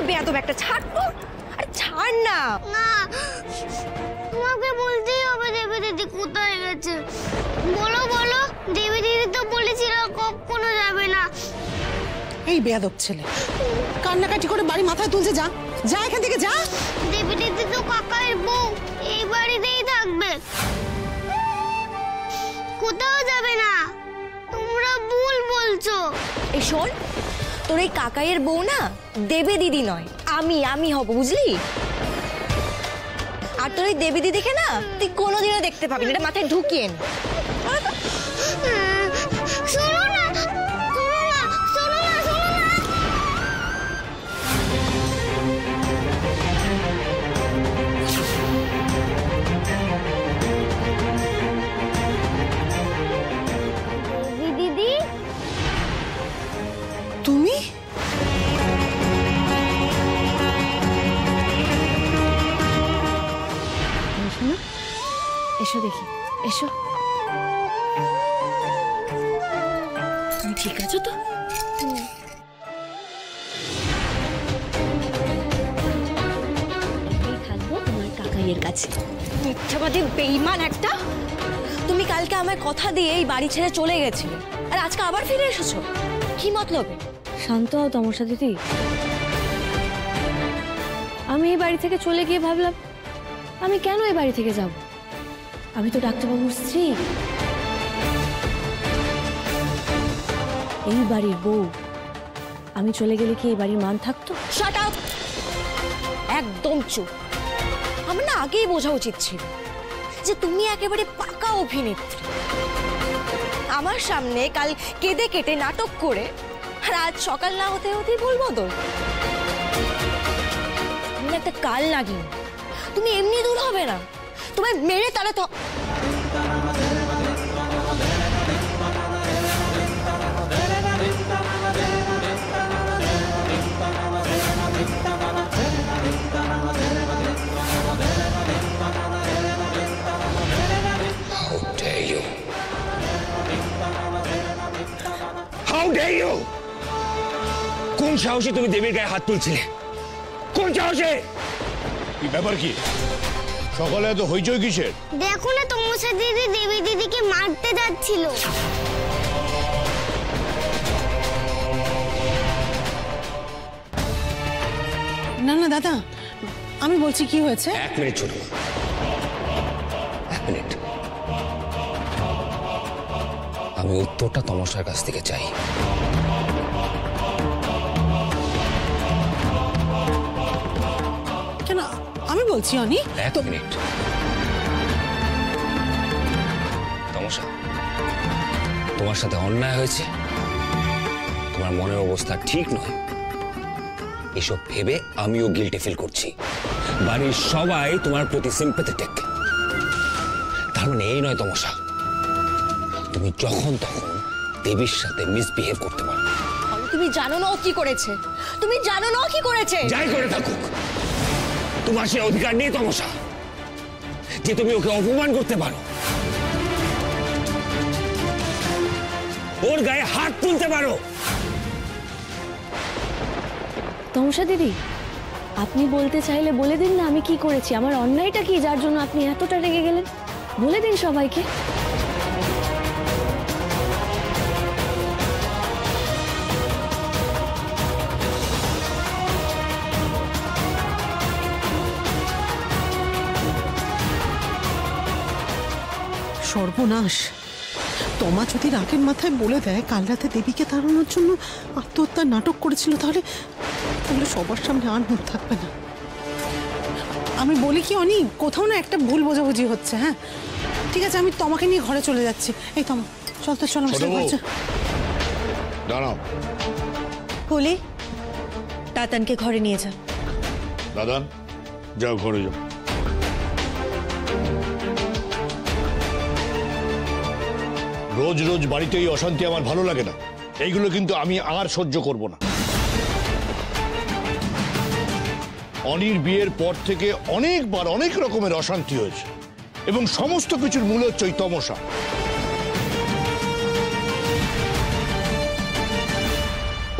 বেয়াদব একটা, ছাড় তো, আরে ছাড় না। না, তোমাকে বলতেই হবে দেবী দিদি কোথায় গেছে। বলো বলো, দেবী দিদি তো বলেছিল কখনো যাবে না। এই বেয়াদব ছেলে কান্নাকাটি করে বাড়ি মাথায় তুলছে, যা যা এখান থেকে যা। দেবী দিদি তো কাকার বউ, এই বাড়িতেই থাকবে, কোথাও যাবে না। তোমরা ভুল বলছো। এই শোন, তোর এই কাকাইয়ের বউ না দেবী দিদি নয়, আমি হব, বুঝলি? আর তোর এই দেবী দিদিকে না তুই কোনোদিনও দেখতে পাবি না, এটা মাথায় ঢুকিয়ে নে। শোনো না, শোনো না, শোনো না, শোনো না। দেবী দিদি, তুমি? এসো দেখি, এসো। তুমি ঠিক আছো তো? থাকবো তোমার কাকাইয়ের কাছে। মিথ্যাবাদী বেঈমান একটা! তুমি কালকে আমায় কথা দিয়ে এই বাড়ি ছেড়ে চলে গেছিলে, আর আজকে আবার ফিরে এসেছো, কি মতলবে? শান্ত হও তমসা দিদি। আমি এই বাড়ি থেকে চলে গিয়ে ভাবলাম আমি কেন এই বাড়ি থেকে যাব, আমি তো ডাক্তারবাবুর স্ত্রী, এই বাড়ির বউ। আমি চলে গেলে কি এই বাড়ির মান থাকতো? Shut up! একদম চুপ। আমার না আগেই বোঝা উচিত ছিল যে তুমি একেবারে পাকা অভিনেত্রী। আমার সামনে কাল কেঁদে কেটে নাটক করে, আর আজ সকাল না হতে হতেই ভুল বদল। তুমি একটা কাল নাগিন, তুমি এমনি দূর হবে না, তোমায় মেরে তারা তো। কোন সাহসে তুমি দেবীর গায়ে হাত তুলছিলে? কোন সাহসে? কি ব্যাপার, কি সকালে এত হইচই কিসের? দেখো না তমসা দিদি দেবী দিদিকে মারতে যাচ্ছিল। না না দাদা, আমি বলছি কি হয়েছে। এক মিনিট ছোট, এক মিনিট। আমি উত্তরটা তমসার কাছ থেকে চাই। কেন? আমি বলছি অনি। এক মিনিট তমসা, তোমার সাথে অন্যায় হয়েছে, তোমার মনের অবস্থা ঠিক নয়, এসব ভেবে আমিও গিল্টি ফিল করছি। বাড়ির সবাই তোমার প্রতি সিম্প্যাথেটিক, তার মানে এই নয় তমসা তুমি যখন তখন দেবীর সাথে মিসবিহেভ করতে পারো। তুমি জানো না ও কি করেছে, তুমি জানো না ও কি করেছে। যাই করে থাকুক, তোমার সে অধিকার নেই তমসা যে তুমি ওকে অপমান করতে পারো, ওর গায়ে হাত তুলতে পারো। তমসা দিদি, আপনি বলতে চাইলে বলে দিন না আমি কি করেছি, আমার অন্যায়টা কি যার জন্য আপনি এতটা রেগে গেলেন, বলে দিন সবাইকে। সর্বনাশ! তোমা যদি রাগের মাথায় বলে দেয় কাল রাতে দেবীকে তাড়ানোর জন্য আত্মহত্যার নাটক করেছিল, তাহলে সবার সামনে আর মুখ থাকবে না। আমি বলি কি অনি, কোথাও না একটা ভুল বোঝাবুঝি হচ্ছে। হ্যাঁ ঠিক আছে, আমি তোমাকে নিয়ে ঘরে চলে যাচ্ছি। এই তোমা চল তো, চল আমার সাথে। দাঁড়াও। বলি তাতানকে ঘরে নিয়ে যা। দাদা যাও, ঘরে যাও। রোজ রোজ বাড়িতে এই অশান্তি আমার ভালো লাগে না, এইগুলো কিন্তু আমি আর সহ্য করব না। অনির বিয়ের পর থেকে অনেকবার অনেক রকমের অশান্তি হয়েছে, এবং সমস্ত কিছুর মূল হচ্ছে ওই তমসা।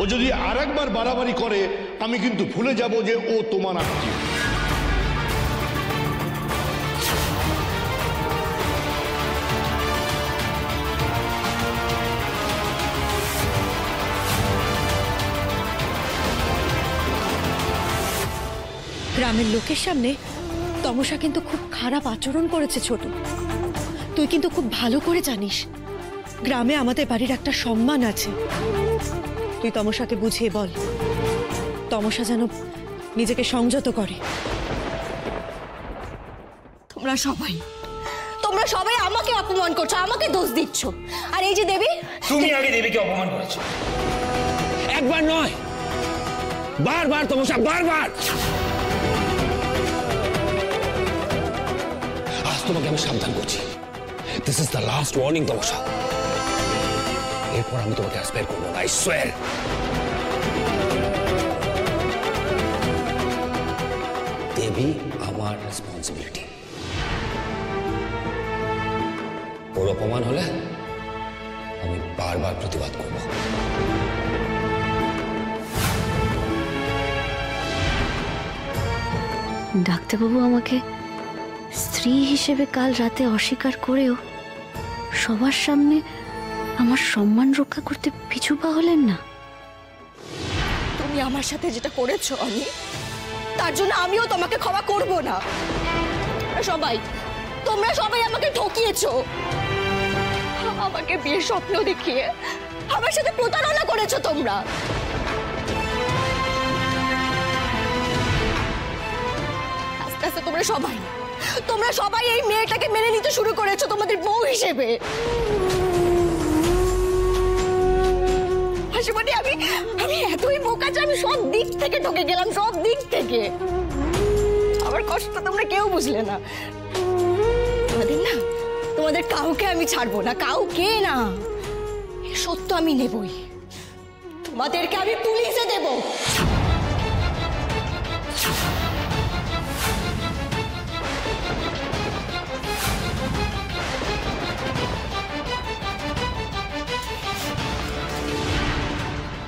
ও যদি আর একবার বাড়াবাড়ি করে আমি কিন্তু ভুলে যাব যে ও তোমার আত্মীয়। গ্রামের লোকের সামনে তমসা কিন্তু খুব খারাপ আচরণ করেছে ছোট। তুই কিন্তু খুব ভালো করে জানিস গ্রামে আমাদের বাড়ির একটা সম্মান আছে। তুই তমসাকে বুঝিয়ে বল, তমসা যেন নিজেকে সংযত করে। তোমরা সবাই আমাকে অপমান করছো, আমাকে দোষ দিচ্ছ। আর এই যে দেবী, তুমি আগে দেবীকে অপমান করেছো, একবার নয় বারবার তমসা, বারবার। আজ তোমাকে আমি সাবধান করছি, this is the last warning তমসা। এরপর আমি তোমাকে অ্যাসপায়ার করবো না, আই সোয়ার। দেবী আমার রেসপন্সিবিলিটি। ওর অপমান হলে আমি বারবার প্রতিবাদ করব। ডাক্তারবাবু আমাকে স্ত্রী হিসেবে কাল রাতে অস্বীকার করেও সবার সামনে আমার সম্মান রক্ষা করতে পিছু পা হলেন না। তুমি আমার সাথে যেটা করেছো আমি, তার জন্য আমিও তোমাকে ক্ষমা করব না। তোমরা সবাই আমাকে ঠকিয়েছো, আমাকে বিয়ের স্বপ্ন দেখিয়ে আমার সাথে প্রতারণা করেছো তোমরা। আস্তে আস্তে তোমরা সবাই এই মেয়েটাকে মেনে নিতে শুরু করেছো তোমাদের বউ হিসেবে। হাসিমণি, আমি এতই বোকা যে আমি সব দিক থেকে ঠকে গেলাম, সব দিক থেকে। আমার কষ্ট তোমরা কেউ বুঝলে না। তোমাদের কাউকে আমি ছাড়বো না, কাউকে না। সত্য আমি নেবই, তোমাদেরকে আমি পুলিশে দেব।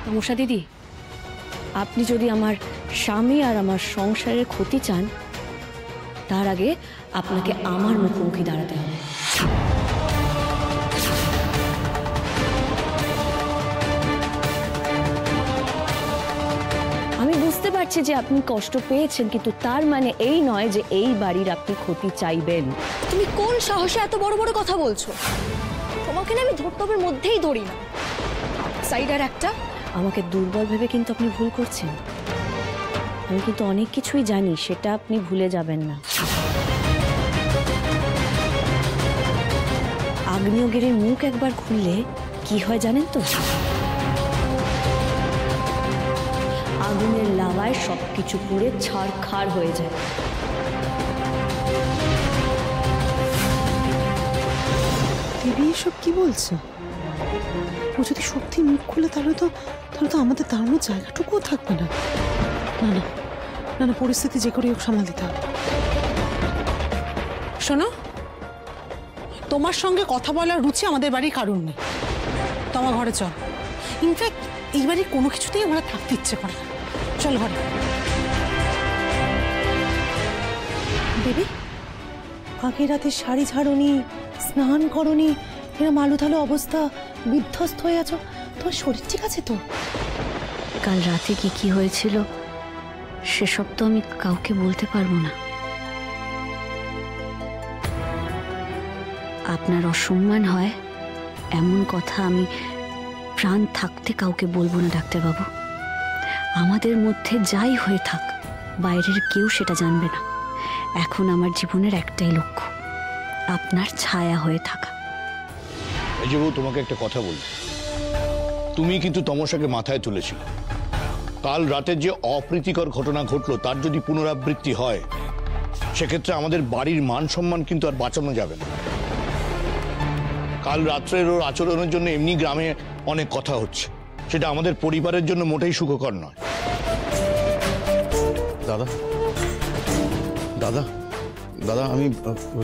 তমসা দিদি, আপনি যদি আমার স্বামী আর আমার সংসারের ক্ষতি চান, তার আগে আপনাকে আমার মুখোমুখি দাঁড়াতে হবে। আমি বুঝতে পারছি যে আপনি কষ্ট পেয়েছেন, কিন্তু তার মানে এই নয় যে এই বাড়ির আপনি ক্ষতি চাইবেন। তুমি কোন সাহসে এত বড় বড় কথা বলছো? তোমাকে না আমি ধর্তব্যের মধ্যেই ধরি না। সাইডার একটা। আমাকে দুর্বল ভেবে কিন্তু আপনি ভুল করছেন। আমি কিন্তু অনেক কিছুই জানি, সেটা আপনি ভুলে যাবেন না। আগ্নেয়গিরির মুখ একবার খুললে কি হয় জানেন তো? আগুনের লাভায় সবকিছু পুড়ে ছারখার হয়ে যায়। দেবী এসব কি বলছে? ও যদি সত্যি মুখ খুলে তাহলে তো আমাদের দাঁড়ানোর জায়গাটুকুও থাকবে না। না না, পরিস্থিতি যে করে হোক সামাল দিতে হবে। শোনো, তোমার সঙ্গে কথা বলার রুচি আমাদের বাড়ির কারণ নেই। তোমার ঘরে চল। ইনফ্যাক্ট এই বাড়ির কোনো কিছুতেই আমরা থাকতে ইচ্ছে করে না। চল ঘরে। দেবী, আগের রাতে শাড়ি ঝাড়নি, স্নান করনি, এরকম আলুথালু অবস্থা, বিধ্বস্ত হয়ে আছো। তোমার শরীর ঠিক আছে তো? কাল রাতে কি হয়েছিল সেসব তো আমি কাউকে বলতে পারবো না। আপনার অসম্মান হয় এমন কথা আমি প্রাণ থাকতে কাউকে বলবো না ডাক্তারবাবু। আমাদের মধ্যে যাই হয়ে থাক, বাইরের কেউ সেটা জানবে না। এখন আমার জীবনের একটাই লক্ষ্য, আপনার ছায়া হয়ে থাকা। এই যে বউ, তোমাকে একটা কথা বলি। তুমি কিন্তু তমসাকে মাথায় তুলেছিল। কাল রাতে যে অপ্রীতিকর ঘটনা ঘটলো তার যদি পুনরাবৃত্তি হয়, সেক্ষেত্রে আমাদের বাড়ির মান সম্মান কিন্তু আর বাঁচানো যাবে না। কাল রাত্রের ওর আচরণের জন্য এমনি গ্রামে অনেক কথা হচ্ছে, সেটা আমাদের পরিবারের জন্য মোটেই সুখকর নয়। দাদা দাদা দাদা আমি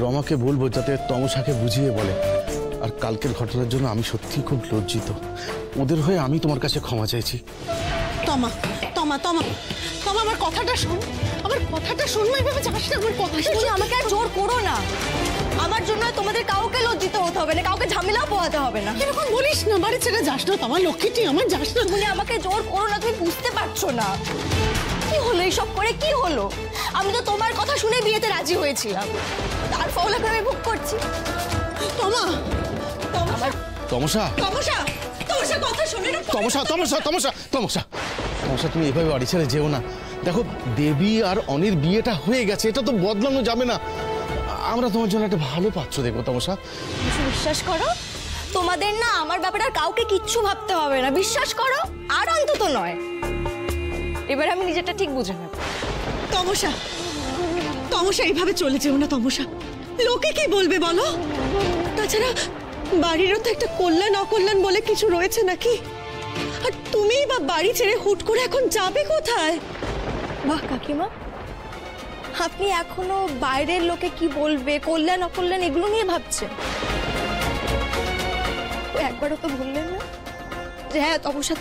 রমাকে বলবো যাতে তমসাকে বুঝিয়ে বলে। আর কালকের ঘটনার জন্য আমি সত্যিই খুব লজ্জিত। ওদের হয়ে আমি তোমার কাছে ক্ষমা চাইছি। তমা তমা তমা আমার কথাটা শোন, আমার কথাটা শোন না, এভাবে যাস না, আমার কথাটা তুমি শোন। আমাকে আর জোর করো না। আমার জন্য তোমাদের কাউকে লজ্জিত হতে হবে না, কাউকে ঝামেলা পোহাতে হবে না। এরকম বলিস না, বাড়ি ছেড়ে যাস না তোমার লক্ষ্মীটি, আমার যাস না। তুমি আমাকে জোর করো না, তুমি বুঝতে পারছো না কি হলো এইসব করে, কি হলো? আমি তো তোমার কথা শুনে বিয়েতে রাজি হয়েছিলাম, তার ফল এখন আমি ভোগ করছি। তমা আমার তমসা তমসা তমসা কথা শোনে না। তমসা তমসা তমসা তমসা তমসা, তুমি এভাবে বাড়ি ছেড়ে যেও না। দেখো, দেবী আর অনির বিয়েটা হয়ে গেছে, এটা তো বদলানো যাবে না। আমরা তোমার জন্য একটা ভালো পাত্র দেখবো তমসা। বিশ্বাস করো, তোমাদের না আমার ব্যাপারে আর কাউকে কিচ্ছু ভাবতে হবে না, বিশ্বাস করো। আর অন্তত নয়, এবার আমি নিজেরটা ঠিক বুঝে নেব। তমসা তমসা এইভাবে চলে যেও না তমসা, লোকে কি বলবে বলো? তাছাড়া বাড়িরও তো একটা কল্যাণ অকল্যাণ বলে কিছু রয়েছে নাকি? আর তুমি বা বাড়ি ছেড়ে হুট করে এখন যাবে কোথায়? বাহ কাকিমা, আপনি এখনো বাইরের লোকে কি বলবে, কল্যাণ অকল্যাণ এগুলো নিয়ে ভাবছেন? একবারও তো বললেন না যে হ্যাঁ তপস্যা,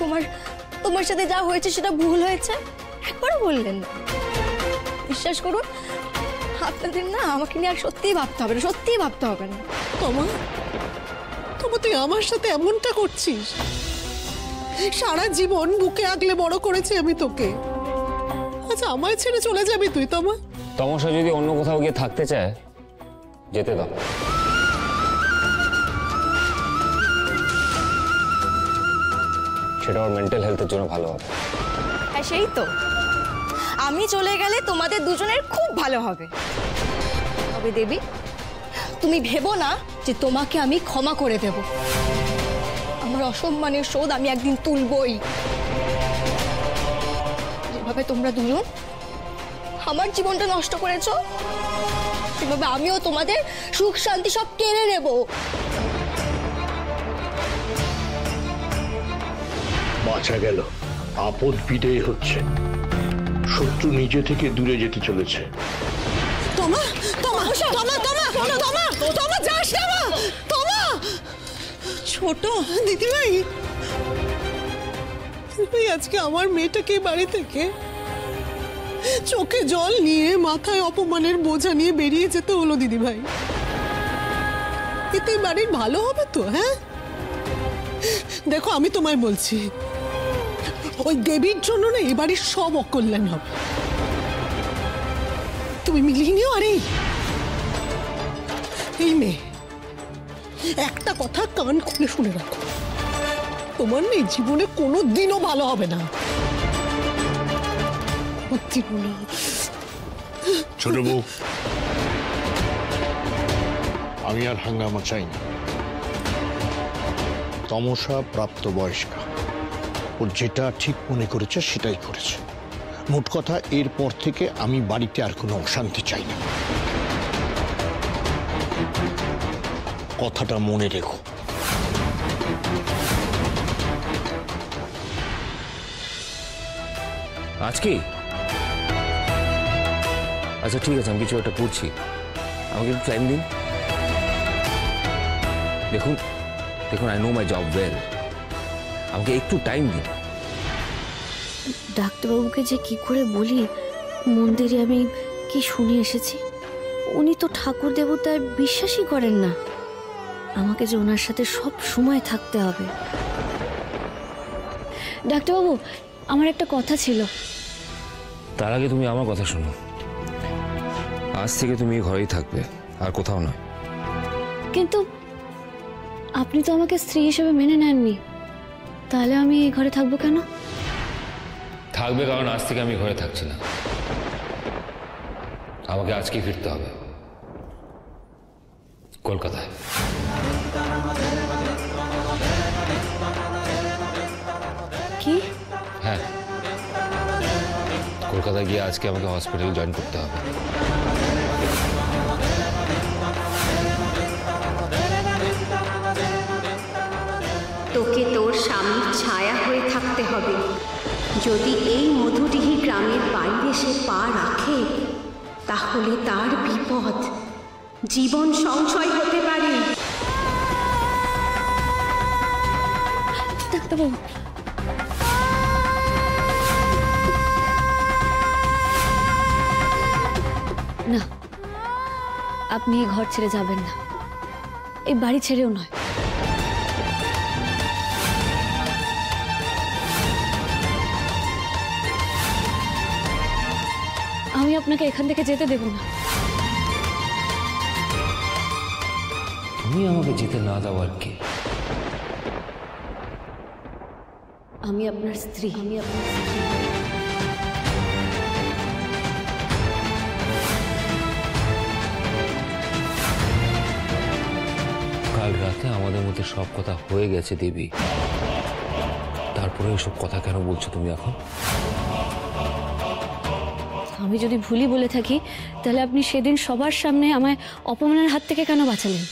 তোমার সাথে যা হয়েছে সেটা ভুল হয়েছে? একবারও বললেন না। বিশ্বাস করুন, আপনাদের না আমাকে নিয়ে আর সত্যিই ভাবতে হবে না, সত্যিই ভাবতে হবে না। তোমা তুই আমার সাথে এমনটা করছিস? সারা জীবন বুকে আগলে বড় করেছি আমি তোকে, আচ্ছা আমায় ছেড়ে চলে যাবি তুই? তোমা তমসা যদি অন্য কোথাও গিয়ে থাকতে চায়, যেতে দাও। সেটা ওর মেন্টাল হেলথের জন্য ভালো হবে। হ্যাঁ সেই তো, আমি চলে গেলে তোমাদের দুজনের খুব ভালো হবে। তবে দেবী, তুমি ভেবো না যে তোমাকে আমি ক্ষমা করে দেব। আমার অসম্মানের শোধ আমি একদিন তুলবই। যেভাবে তোমরা দুজন আমার জীবনটা নষ্ট করেছো, সেভাবে আমিও তোমাদের সুখ শান্তি সব কেড়ে নেব। বাঁচা গেল, আপদ বিদেয় হচ্ছে, শত্রু নিজে থেকে দূরে যেতে চলেছে। তোমা তোমা তোমা তোমা তোমা তোমা যাস না মা, তোমা। ছোট দিদিভাই, তুই আজকে আমার মেয়েটাকে বাড়ি থেকে চোখে জল নিয়ে মাথায় অপমানের বোঝা নিয়ে বেরিয়ে যেতে হলো দিদিভাই। এতে বাড়ির ভালো হবে তো? হ্যাঁ দেখো, আমি তোমায় বলছি, ওই দেবীর জন্য না এ বাড়ির সব অকল্যাণ হবে। তুমি মিলিয়ে নিও। আরে এই মেয়ে, একটা কথা কান খুলে শুনে রাখো, তোমার নেই জীবনে কোনো দিনও ভালো হবে না। ছোট বউ, আমি আর হাঙ্গামা চাই না। তমসা প্রাপ্তবয়স্কা, ওর যেটা ঠিক মনে করেছে সেটাই করেছে। মোট কথা, এরপর থেকে আমি বাড়িতে আর কোনো অশান্তি চাই না, কথাটা মনে রেখো। আজকে আচ্ছা ঠিক আছে, আমি কিছু একটা করছি, আমাকে একটু টাইম দিন। দেখুন I know my job well, আমাকে একটু টাইম দিন। ডাক্তারবাবুকে যে কি করে বলি মন্দিরে আমি কি শুনে এসেছি, উনি তো ঠাকুর দেবতায় বিশ্বাসই করেন না। আমাকে যে ওনার সাথে সব সময় থাকতে হবে। ডাক্তারবাবু, আমার একটা কথা ছিল। তার আগে তুমি আমার কথা শোনো। আজ থেকে তুমি ঘরেই থাকবে, আর কোথাও নয়। কিন্তু আপনি তো আমাকে স্ত্রী হিসেবে মেনে নেননি, তাহলে আমি এই ঘরে থাকবো কেন? থাকবে কারণ আজ থেকে আমি ঘরে থাকছি না, আমাকে আজকেই ফিরতে হবে কলকাতায়। কি? হ্যাঁ, কলকাতায় গিয়ে আজকে আমাকে হসপিটালে জয়েন করতে হবে। তোকে তোর স্বামীর ছায়া হয়ে থাকতে হবে। যদি এই মধুডিহি গ্রামের বাইরে সে পা রাখে, তাহলে তার বিপদ, জীবন সংশয় হতে পারে। ডাক্তারবাবু, আপনি এই ঘর ছেড়ে যাবেন না, এই বাড়ি ছেড়েও নয়। আমি আপনাকে এখান থেকে যেতে দেব না। তুমি আমাকে যেতে না দেওয়ার কে? আমি আপনার স্ত্রী। কাল রাতে আমাদের মধ্যে সব কথা হয়ে গেছে দেবী, তারপরে এসব কথা কেন বলছো তুমি এখন? আমি যদি ভুলই বলে থাকি তাহলে আপনি সেদিন সবার সামনে আমায় অপমানের হাত থেকে কেন বাঁচালেন?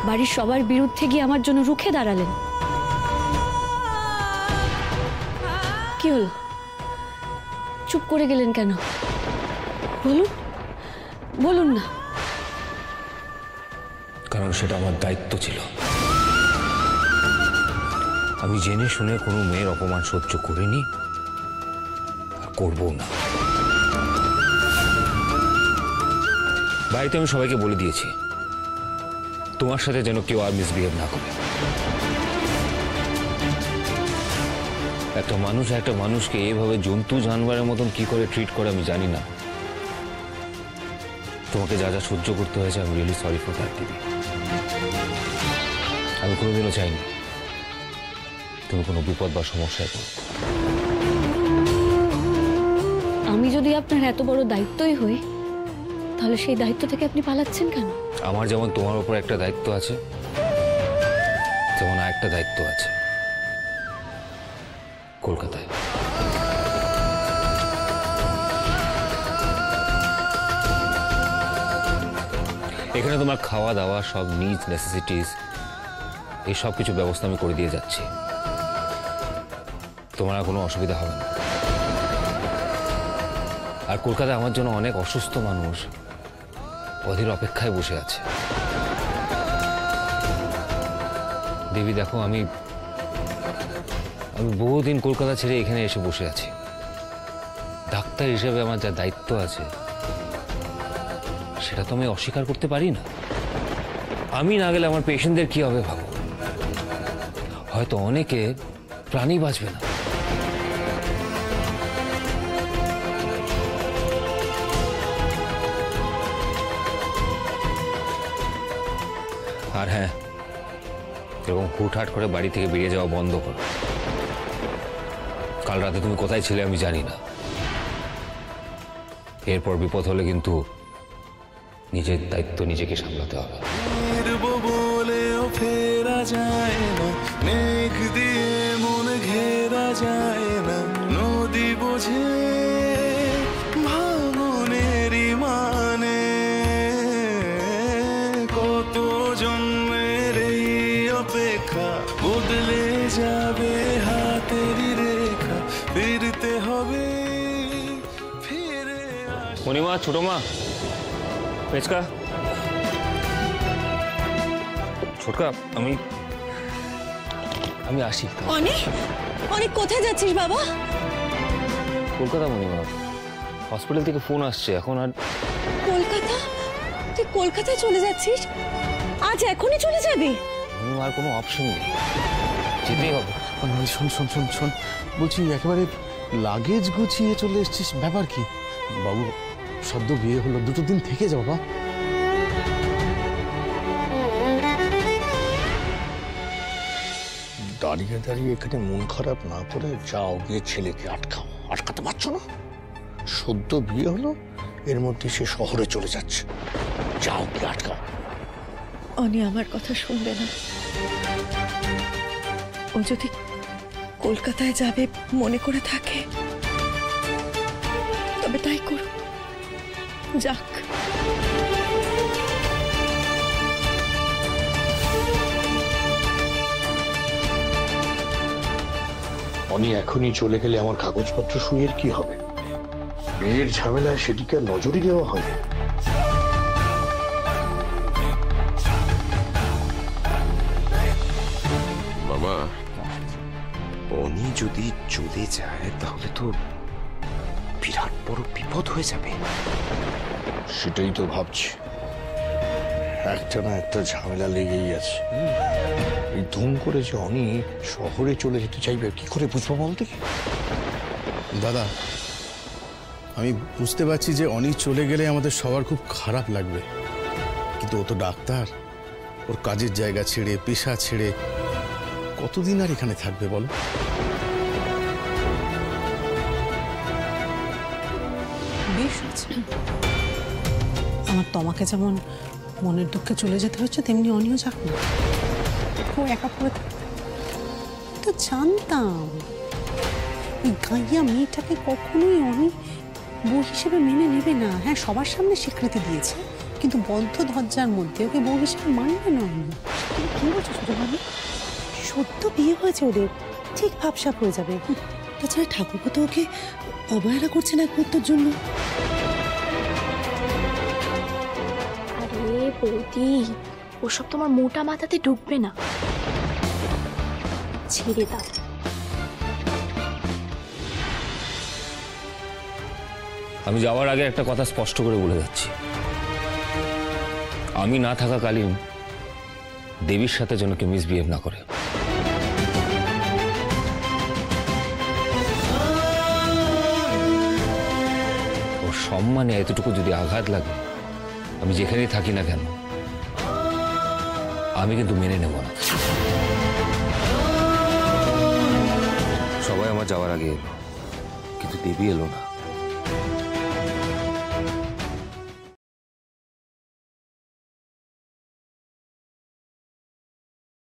বাড়ির সবার বিরুদ্ধে গিয়ে আমার জন্য রুখে দাঁড়ালেন। কি হলো, চুপ করে গেলেন কেন? বলুন, বলুন না। কারণ সেটা আমার দায়িত্ব ছিল। আমি জেনে শুনে কোনো মেয়ের অপমান সহ্য করিনি, আর করবো না। বাড়িতে আমি সবাইকে বলে দিয়েছি তোমার সাথে যেন কেউ আর মিসবিহেভ না করে। একটা মানুষ একটা মানুষকে এইভাবে জন্তু জানোয়ারের মতন কি করে ট্রিট করে আমি জানি না। তোমাকে যা যা সহ্য করতে হয়েছে, আমি রিয়েলি সরি ফর দ্যাট দিদি। আমি কোনোদিনও চাইনি তুমি কোনো বিপদ বা সমস্যায় পড়ো। আমি যদি আপনার এত বড় দায়িত্বই হই, তাহলে সেই দায়িত্ব থেকে আপনি পালাচ্ছেন কেন? আমার যেমন তোমার উপর একটা দায়িত্ব আছে, তেমন আরেকটা দায়িত্ব আছে কলকাতায়। এখানে তোমার খাওয়া দাওয়া সব নিডস নেসেসিটিস এই সব কিছু ব্যবস্থা আমি করে দিয়ে যাচ্ছি, তোমার আর কোনো অসুবিধা হবে না। আর কলকাতায় আমার জন্য অনেক অসুস্থ মানুষ অধীর অপেক্ষায় বসে আছে। দেবী দেখো, আমি বহুদিন কলকাতা ছেড়ে এখানে এসে বসে আছি। ডাক্তার হিসেবে আমার যা দায়িত্ব আছে সেটা তো আমি অস্বীকার করতে পারি না। আমি না গেলে আমার পেশেন্টদের কি হবে ভাবো, হয়তো অনেকে প্রাণই বাঁচবে না। আর হ্যাঁ, এরকম হুটহাট করে বাড়ি থেকে বেরিয়ে যাওয়া বন্ধ করো। কাল রাতে তুমি কোথায় ছিলে আমি জানি না। এরপর বিপদ হলে কিন্তু নিজের দায়িত্ব নিজেকে সামলাতে হবে। বলেও ফেরা যায় না, মেঘ দিয়ে মন ঘেরা যায় না, নদী বোঝে ভাঙনেরই মানে, কত জন্মের এই অপেক্ষা, বদলে যাবে হাতেরই রেখা, ফিরতে হবে ফিরে। মণিমা, ছোট মা, পেচকা, ছোটকা, আমি আসি। অনেক অনেক কোথায় যাচ্ছিস বাবা? কলকাতা মণিমা, হসপিটাল থেকে ফোন আসছে এখন। আর কলকাতা? তুই কলকাতায় চলে যাচ্ছিস? আজ এখনই চলে যাবি? আর কোনো অপশন নেই, যেতেই হবে। শোন শোন শোন শোন, বলছি একেবারে লাগেজ গুছিয়ে চলে এসছিস, ব্যাপার কি? বাবু সদ্য বিয়ে হলো, 2 দিন থেকে যাও বাবা। দাঁড়িয়ে দাঁড়িয়ে এখানে মন খারাপ না করে যাও, গিয়ে ছেলেকে আটকাও। আটকাতে পারছো না? সদ্য বিয়ে হলো, এর মধ্যে সে শহরে চলে যাচ্ছে। যাও, গিয়ে আটকাও। অনি আমার কথা শুনবে না। ও যদি কলকাতায় যাবে মনে করে থাকে তবে তাই করুক, যাক। অনি এখনই চলে গেলে আমার কাগজপত্র শুয়ের কি হবে? বিয়ের ঝামেলায় সেদিকে আর নজরই দেওয়া হবে। মামা, অনি যদি চলে যায় তাহলে তো বিরাট বড় বিপদ হয়ে যাবে। সেটাই তো ভাবছি, একটা না একটা ঝামেলা লেগেই আছে। এই ধুম করে যে অনি শহরে চলে যেতে চাইবে, কি করে বুঝবো বলতে? দাদা, আমি বুঝতে পারছি যে অনি চলে গেলে আমাদের সবার খুব খারাপ লাগবে, কিন্তু ও তো ডাক্তার, ওর কাজের জায়গা ছেড়ে, পেশা ছেড়ে কতদিন আর এখানে থাকবে বলো? বেশ হচ্ছে। আমার তোমাকে যেমন মনের দুঃখে চলে যেতে হচ্ছে, তেমনি অনিও যাক না, ও একা পড়ে থাকবে। তো জানতাম এই গাইয়া মেয়েটাকে কখনোই অনি বউ হিসেবে মেনে নেবে না। হ্যাঁ, সবার সামনে স্বীকৃতি দিয়েছে, কিন্তু বদ্ধ দরজার মধ্যে ওকে বউ হিসেবে মানবে না অনি। তুমি কি বলছো ছোট ভাবি? সদ্য বিয়ে হয়েছে ওদের, ঠিক ভাবসাপ হয়ে যাবে। তাছাড়া ঠাকুরপো তো ওকে অবহেলা করছে না একমাত্রর জন্য। আরে বৌদি, ওসব তোমার মোটা মাথাতে ঢুকবে না, ছেড়ে দাও। আমি যাওয়ার আগে একটা কথা স্পষ্ট করে বলে যাচ্ছি, আমি না থাকাকালীন দেবীর সাথে যেন কেউ মিসবিহেভ না করে। ওর সম্মানে এতটুকু যদি আঘাত লাগে, আমি যেখানেই থাকি না কেন, আমি কিন্তু মেনে নেব না। সবাই আমার যাওয়ার আগে এলো, কিন্তু দেবী এলো না।